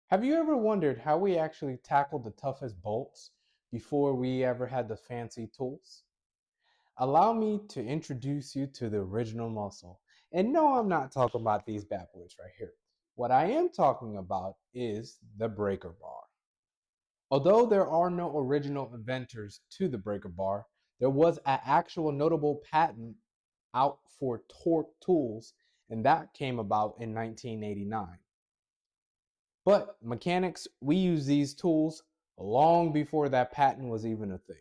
Have you ever wondered how we actually tackled the toughest bolts before we ever had the fancy tools? Allow me to introduce you to the original muscle. And no, I'm not talking about these bad boys right here. What I am talking about is the breaker bar. Although there are no original inventors to the breaker bar, there was an actual notable patent out for torque tools, and that came about in 1989. But mechanics, we use these tools long before that patent was even a thing.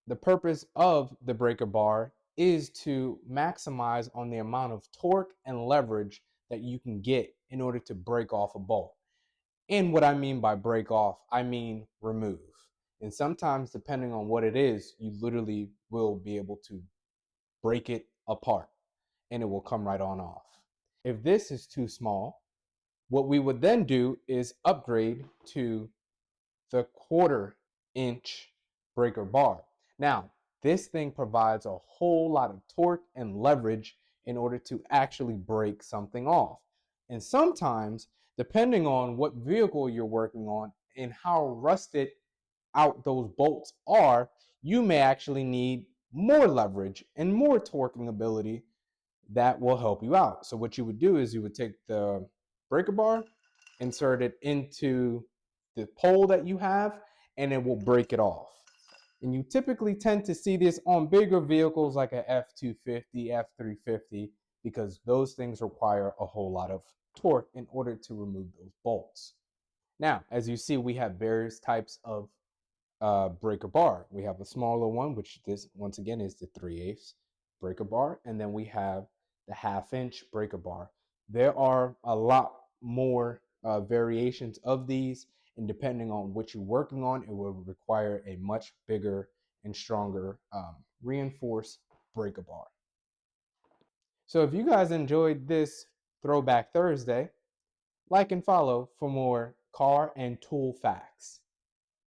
The purpose of the breaker bar is to maximize on the amount of torque and leverage that you can get in order to break off a bolt. And what I mean by break off, I mean remove. And sometimes, depending on what it is, you literally will be able to break it apart and it will come right on off. If this is too small, what we would then do is upgrade to the 1/4 inch breaker bar. Now, this thing provides a whole lot of torque and leverage in order to actually break something off. And sometimes, depending on what vehicle you're working on and how rusted out those bolts are, you may actually need more leverage and more torquing ability that will help you out. So what you would do is you would take the breaker bar, insert it into the pole that you have, and it will break it off. And you typically tend to see this on bigger vehicles like a F250, F350, because those things require a whole lot of torque in order to remove those bolts. Now, as you see, we have various types of breaker bar. We have a smaller one, which this once again is the 3/8 breaker bar, and then we have the 1/2 inch breaker bar. There are a lot more variations of these, and depending on what you're working on, it will require a much bigger and stronger reinforced breaker bar. So if you guys enjoyed this Throwback Thursday, like and follow for more car and tool facts.